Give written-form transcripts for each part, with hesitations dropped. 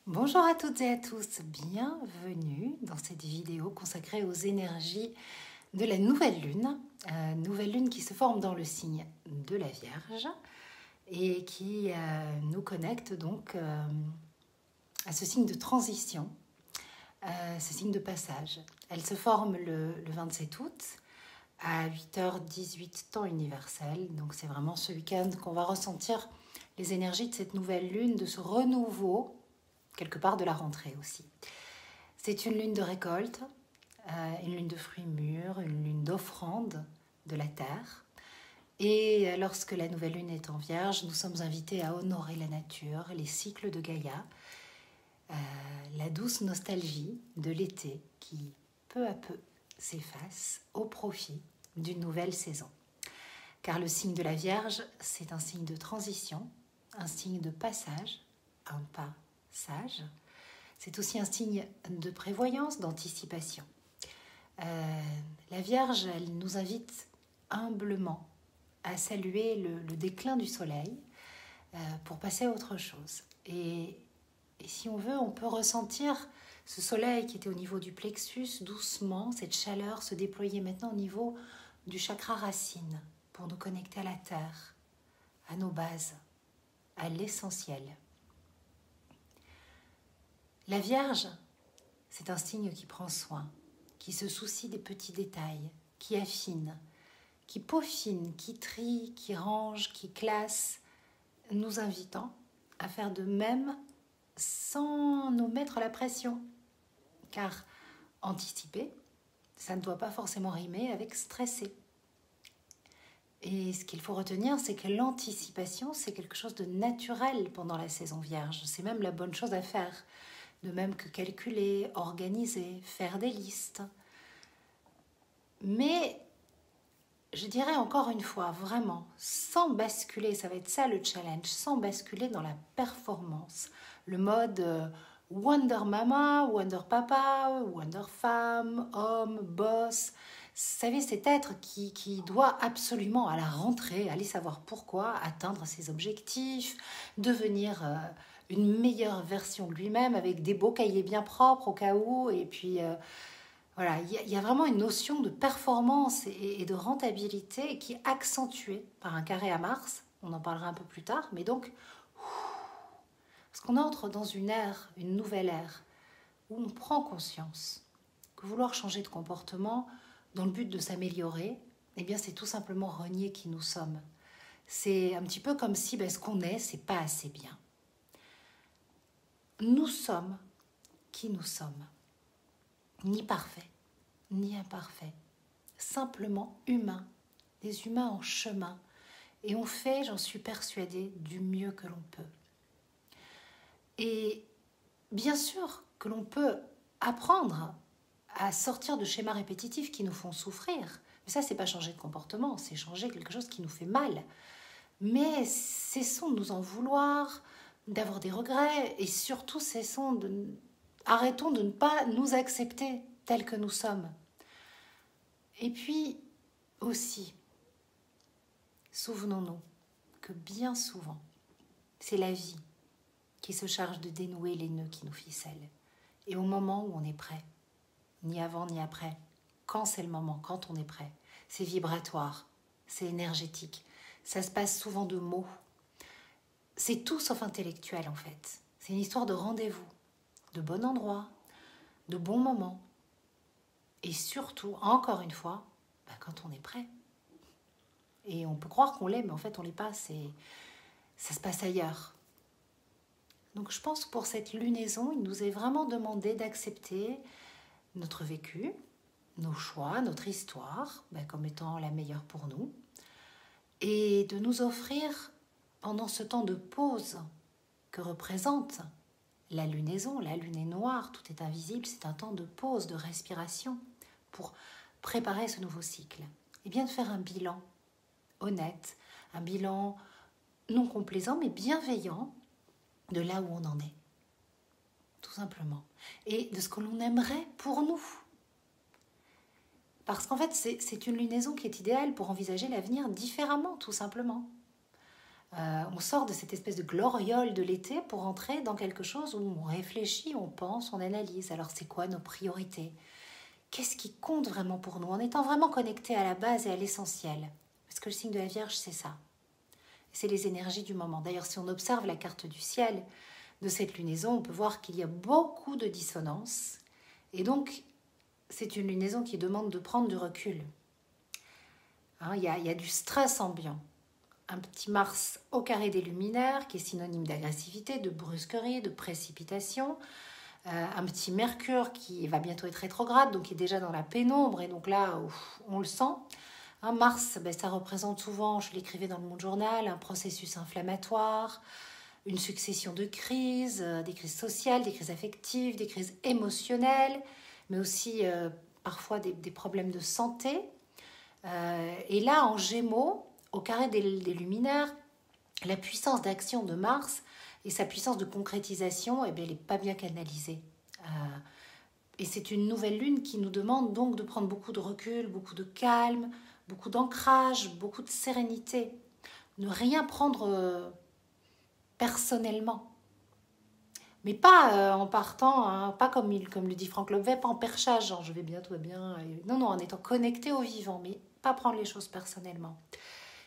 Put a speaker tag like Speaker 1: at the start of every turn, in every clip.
Speaker 1: Bonjour à toutes et à tous, bienvenue dans cette vidéo consacrée aux énergies de la nouvelle lune qui se forme dans le signe de la Vierge et qui nous connecte donc à ce signe de transition, ce signe de passage. Elle se forme le 27 août à 8h18 temps universel, donc c'est vraiment ce week-end qu'on va ressentir les énergies de cette nouvelle lune, de ce renouveau quelque part de la rentrée aussi. C'est une lune de récolte, une lune de fruits mûrs, une lune d'offrande de la terre. Et lorsque la nouvelle lune est en Vierge, nous sommes invités à honorer la nature, les cycles de Gaïa, la douce nostalgie de l'été qui, peu à peu, s'efface au profit d'une nouvelle saison. Car le signe de la Vierge, c'est un signe de transition, un signe de passage, un pas sage. C'est aussi un signe de prévoyance, d'anticipation. La Vierge, elle nous invite humblement à saluer le déclin du soleil pour passer à autre chose. Et si on veut, on peut ressentir ce soleil qui était au niveau du plexus doucement, cette chaleur se déployer maintenant au niveau du chakra racine pour nous connecter à la terre, à nos bases, à l'essentiel. La Vierge, c'est un signe qui prend soin, qui se soucie des petits détails, qui affine, qui peaufine, qui trie, qui range, qui classe, nous invitant à faire de même sans nous mettre la pression. Car anticiper, ça ne doit pas forcément rimer avec stresser. Et ce qu'il faut retenir, c'est que l'anticipation, c'est quelque chose de naturel pendant la saison Vierge. C'est même la bonne chose à faire. De même que calculer, organiser, faire des listes. Mais, je dirais encore une fois, vraiment, sans basculer, ça va être ça le challenge, sans basculer dans la performance. Le mode Wonder Mama, Wonder Papa, Wonder Femme, homme, boss. Vous savez, cet être qui doit absolument à la rentrée, aller savoir pourquoi, atteindre ses objectifs, devenir une meilleure version de lui-même avec des beaux cahiers bien propres au cas où. Et puis, voilà, il y a vraiment une notion de performance et de rentabilité qui est accentuée par un carré à Mars. On en parlera un peu plus tard. Mais donc, parce qu'on entre dans une ère, une nouvelle ère, où on prend conscience que vouloir changer de comportement dans le but de s'améliorer, eh bien, c'est tout simplement renier qui nous sommes. C'est un petit peu comme si ce qu'on est, c'est pas assez bien. Nous sommes qui nous sommes. Ni parfaits, ni imparfaits. Simplement humains. Des humains en chemin. Et on fait, j'en suis persuadée, du mieux que l'on peut. Et bien sûr que l'on peut apprendre à sortir de schémas répétitifs qui nous font souffrir. Mais ça, c'est pas changer de comportement, c'est changer quelque chose qui nous fait mal. Mais cessons de nous en vouloir, d'avoir des regrets et surtout arrêtons de ne pas nous accepter tels que nous sommes. Et puis aussi, souvenons-nous que bien souvent, c'est la vie qui se charge de dénouer les nœuds qui nous ficellent. Et au moment où on est prêt, ni avant ni après, quand c'est le moment, quand on est prêt, c'est vibratoire, c'est énergétique, ça se passe souvent de mots. C'est tout sauf intellectuel en fait. C'est une histoire de rendez-vous, de bon endroit, de bons moments. Et surtout, encore une fois, quand on est prêt. Et on peut croire qu'on l'est, mais en fait on l'est pas. Ça se passe ailleurs. Donc je pense que pour cette lunaison, il nous est vraiment demandé d'accepter notre vécu, nos choix, notre histoire, comme étant la meilleure pour nous. Et de nous offrir, pendant ce temps de pause que représente la lunaison, la lune est noire, tout est invisible, c'est un temps de pause, de respiration pour préparer ce nouveau cycle. Et bien de faire un bilan honnête, un bilan non complaisant mais bienveillant de là où on en est, tout simplement. Et de ce que l'on aimerait pour nous. Parce qu'en fait, c'est une lunaison qui est idéale pour envisager l'avenir différemment, tout simplement. On sort de cette espèce de gloriole de l'été pour entrer dans quelque chose où on réfléchit, on pense, on analyse. Alors c'est quoi nos priorités? Qu'est-ce qui compte vraiment pour nous? En étant vraiment connecté à la base et à l'essentiel. Parce que le signe de la Vierge, c'est ça. C'est les énergies du moment. D'ailleurs, si on observe la carte du ciel de cette lunaison, on peut voir qu'il y a beaucoup de dissonances. Et donc, c'est une lunaison qui demande de prendre du recul. Hein, il y a du stress ambiant. Un petit Mars au carré des luminaires, qui est synonyme d'agressivité, de brusquerie, de précipitation. Un petit Mercure qui va bientôt être rétrograde, donc qui est déjà dans la pénombre. Et donc là, on le sent. Hein, Mars, ça représente souvent, je l'écrivais dans le Monde Journal, un processus inflammatoire, une succession de crises, des crises sociales, des crises affectives, des crises émotionnelles, mais aussi parfois des problèmes de santé. Et là, en Gémeaux, au carré des luminaires, la puissance d'action de Mars et sa puissance de concrétisation, elle n'est pas bien canalisée. Et c'est une nouvelle lune qui nous demande donc de prendre beaucoup de recul, beaucoup de calme, beaucoup d'ancrage, beaucoup de sérénité. Ne rien prendre personnellement. Mais pas en partant, hein, pas comme le dit Franck Lobvet, pas en perchage, genre je vais bien, tout va bien. Non, en étant connecté au vivant, mais pas prendre les choses personnellement.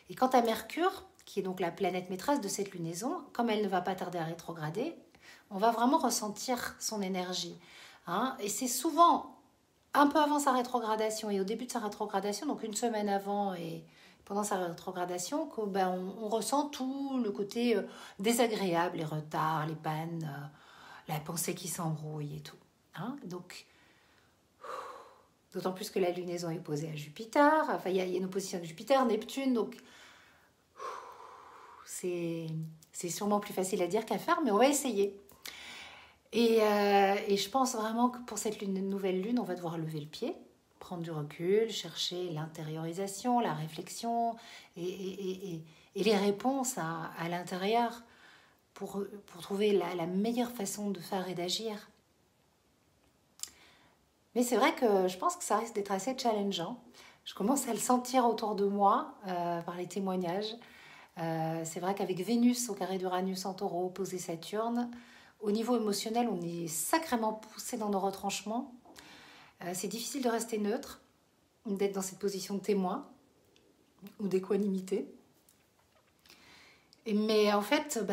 Speaker 1: Et quant à Mercure, qui est donc la planète maîtresse de cette lunaison, comme elle ne va pas tarder à rétrograder, on va vraiment ressentir son énergie. Hein, et c'est souvent un peu avant sa rétrogradation et au début de sa rétrogradation, donc une semaine avant et pendant sa rétrogradation, on ressent tout le côté désagréable, les retards, les pannes, la pensée qui s'embrouille et tout. Hein, donc, d'autant plus que la lunaison est posée à Jupiter, enfin il y a une opposition de Jupiter, Neptune, donc c'est sûrement plus facile à dire qu'à faire, mais on va essayer. Et je pense vraiment que pour cette nouvelle lune, on va devoir lever le pied, prendre du recul, chercher l'intériorisation, la réflexion et les réponses à l'intérieur pour trouver la meilleure façon de faire et d'agir. Mais c'est vrai que je pense que ça risque d'être assez challengeant. Je commence à le sentir autour de moi par les témoignages. C'est vrai qu'avec Vénus au carré d'Uranus en Taureau, opposé Saturne, au niveau émotionnel, on est sacrément poussé dans nos retranchements. C'est difficile de rester neutre, d'être dans cette position de témoin ou d'équanimité. Mais en fait,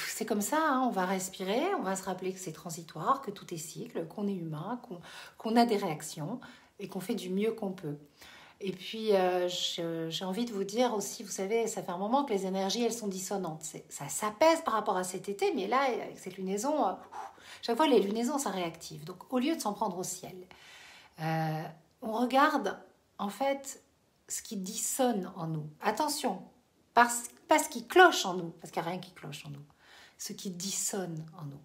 Speaker 1: c'est comme ça, hein, on va respirer, on va se rappeler que c'est transitoire, que tout est cycle, qu'on est humain, qu'on a des réactions et qu'on fait du mieux qu'on peut. Et puis, j'ai envie de vous dire aussi, vous savez, ça fait un moment que les énergies, elles sont dissonantes. Ça s'apaise par rapport à cet été, mais là, avec cette lunaison, chaque fois, les lunaisons, ça réactive. Donc, au lieu de s'en prendre au ciel, on regarde, en fait, ce qui dissonne en nous. Attention, pas ce qui cloche en nous, parce qu'il n'y a rien qui cloche en nous. Ce qui dissonne en nous.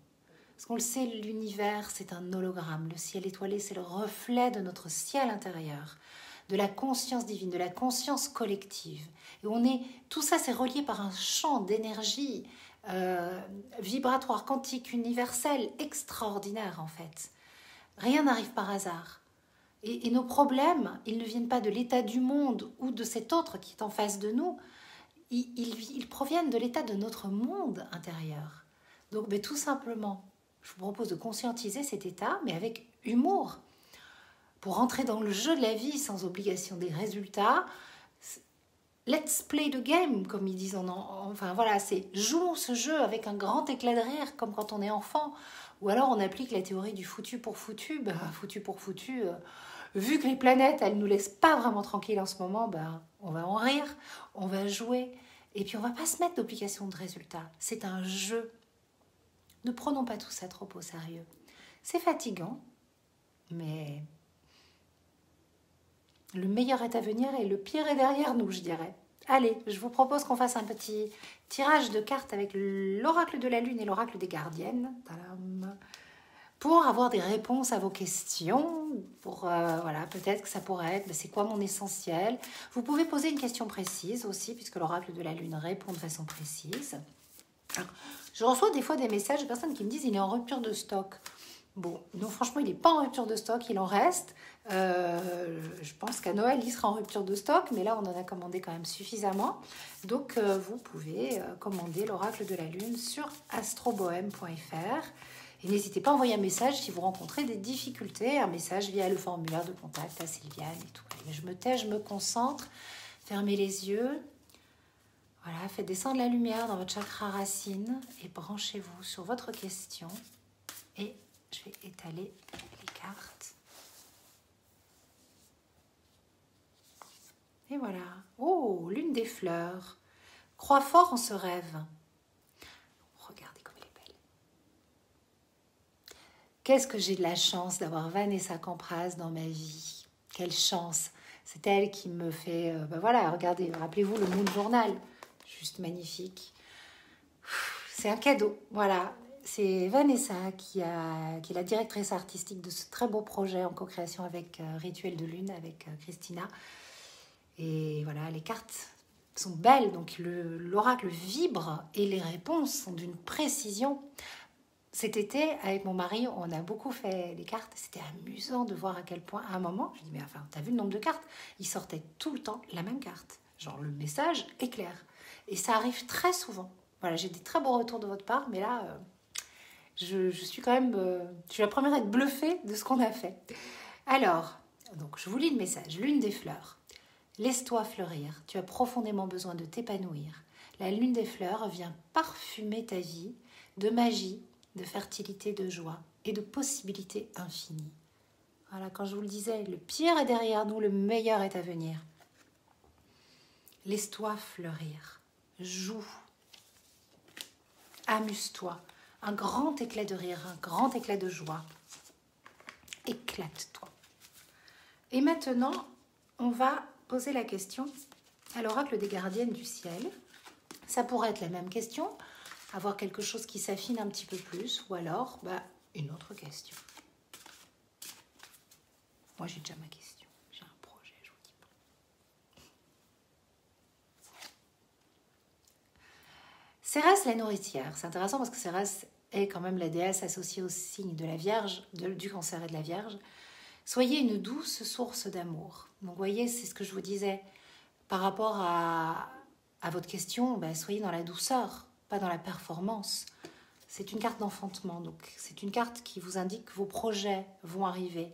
Speaker 1: Parce qu'on le sait, l'univers, c'est un hologramme. Le ciel étoilé, c'est le reflet de notre ciel intérieur, de la conscience divine, de la conscience collective. Et tout ça, c'est relié par un champ d'énergie vibratoire, quantique, universel, extraordinaire en fait. Rien n'arrive par hasard. Et nos problèmes, ils ne viennent pas de l'état du monde ou de cet autre qui est en face de nous. Ils proviennent de l'état de notre monde intérieur. Donc, tout simplement, je vous propose de conscientiser cet état, mais avec humour, pour entrer dans le jeu de la vie sans obligation des résultats. Let's play the game, comme ils disent. Enfin voilà, c'est jouons ce jeu avec un grand éclat de rire, comme quand on est enfant. Ou alors on applique la théorie du foutu pour foutu. Foutu pour foutu, vu que les planètes, elles ne nous laissent pas vraiment tranquilles en ce moment, on va en rire, on va jouer. Et puis on ne va pas se mettre d'obligation de résultats. C'est un jeu. Ne prenons pas tout ça trop au sérieux. C'est fatigant, mais le meilleur est à venir et le pire est derrière nous, je dirais. Allez, je vous propose qu'on fasse un petit tirage de cartes avec l'oracle de la Lune et l'oracle des Gardiennes. Tadam. Pour avoir des réponses à vos questions, voilà, peut-être que ça pourrait être, c'est quoi mon essentiel? Vous pouvez poser une question précise aussi, puisque l'oracle de la Lune répond de façon précise. Alors, je reçois des fois des messages de personnes qui me disent il est en rupture de stock. Bon, non, franchement, il n'est pas en rupture de stock, il en reste. Je pense qu'à Noël, il sera en rupture de stock, mais là, on en a commandé quand même suffisamment. Donc, vous pouvez commander l'oracle de la lune sur astrobohème.fr. Et n'hésitez pas à envoyer un message si vous rencontrez des difficultés, un message via le formulaire de contact à Sylviane et tout. Allez, je me tais, je me concentre, fermez les yeux. Voilà, faites descendre la lumière dans votre chakra racine et branchez-vous sur votre question. Et je vais étaler les cartes. Et voilà. Oh, lune des fleurs. Crois fort en ce rêve. Regardez comme elle est belle. Qu'est-ce que j'ai de la chance d'avoir Vanessa Campras dans ma vie. Quelle chance. C'est elle qui me fait... voilà, regardez, rappelez-vous le Moon Journal. Juste magnifique. C'est un cadeau, voilà. C'est Vanessa qui est la directrice artistique de ce très beau projet en co-création avec Rituel de Lune, avec Christina. Et voilà, les cartes sont belles, donc l'oracle vibre et les réponses sont d'une précision. Cet été, avec mon mari, on a beaucoup fait les cartes. C'était amusant de voir à quel point, à un moment, je dis, mais enfin, t'as vu le nombre de cartes? Il sortait tout le temps la même carte. Genre, le message est clair. Et ça arrive très souvent. Voilà, j'ai des très beaux retours de votre part, mais là, je suis quand même... je suis la première à être bluffée de ce qu'on a fait. Alors, donc, je vous lis le message. Lune des fleurs. Laisse-toi fleurir. Tu as profondément besoin de t'épanouir. La lune des fleurs vient parfumer ta vie de magie, de fertilité, de joie et de possibilités infinies. Voilà, quand je vous le disais, le pire est derrière nous, le meilleur est à venir. Laisse-toi fleurir. Joue. Amuse-toi. Un grand éclat de rire, un grand éclat de joie. Éclate-toi. Et maintenant, on va poser la question à l'oracle des gardiennes du ciel. Ça pourrait être la même question, avoir quelque chose qui s'affine un petit peu plus, ou alors une autre question. Moi, j'ai déjà ma question. J'ai un projet, je vous dis pas. Cérès, la nourricière. C'est intéressant parce que Cérès est quand même la déesse associée au signe de la Vierge, du Cancer et de la Vierge. Soyez une douce source d'amour. Donc, vous voyez, c'est ce que je vous disais. Par rapport à votre question, soyez dans la douceur, pas dans la performance. C'est une carte d'enfantement, donc c'est une carte qui vous indique que vos projets vont arriver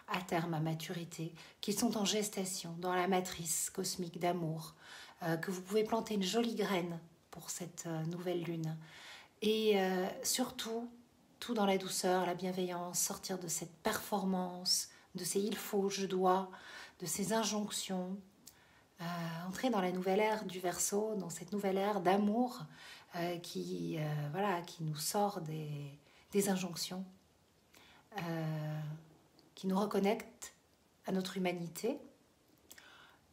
Speaker 1: à terme, à maturité, qu'ils sont en gestation, dans la matrice cosmique d'amour, que vous pouvez planter une jolie graine pour cette nouvelle lune. Et surtout, tout dans la douceur, la bienveillance, sortir de cette performance, de ces il faut, je dois, de ces injonctions, entrer dans la nouvelle ère du Verseau, dans cette nouvelle ère d'amour qui nous sort des injonctions, qui nous reconnecte à notre humanité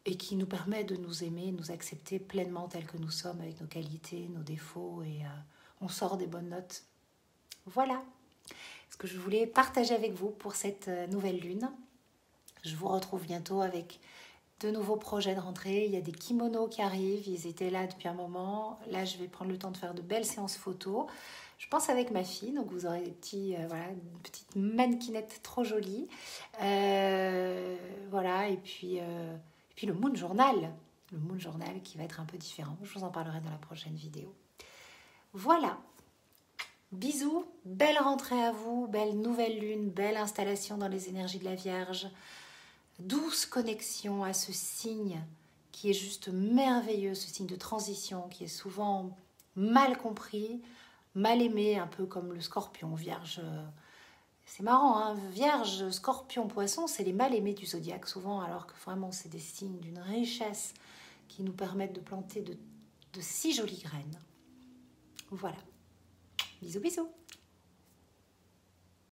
Speaker 1: et qui nous permet de nous aimer, nous accepter pleinement tels que nous sommes, avec nos qualités, nos défauts, et on sort des bonnes notes. Voilà ce que je voulais partager avec vous pour cette nouvelle lune. Je vous retrouve bientôt avec de nouveaux projets de rentrée. Il y a des kimonos qui arrivent, ils étaient là depuis un moment. Là, je vais prendre le temps de faire de belles séances photos. Je pense avec ma fille, donc vous aurez des petits, une petite mannequinette trop jolie. Voilà, et puis le Moon Journal. Le Moon Journal qui va être un peu différent. Je vous en parlerai dans la prochaine vidéo. Voilà. Bisous, belle rentrée à vous, belle nouvelle lune, belle installation dans les énergies de la Vierge. Douce connexion à ce signe qui est juste merveilleux, ce signe de transition qui est souvent mal compris, mal aimé, un peu comme le scorpion, Vierge. C'est marrant, hein, Vierge, scorpion, poisson, c'est les mal aimés du zodiaque souvent, alors que vraiment c'est des signes d'une richesse qui nous permettent de planter de si jolies graines. Voilà. Bisous, bisous.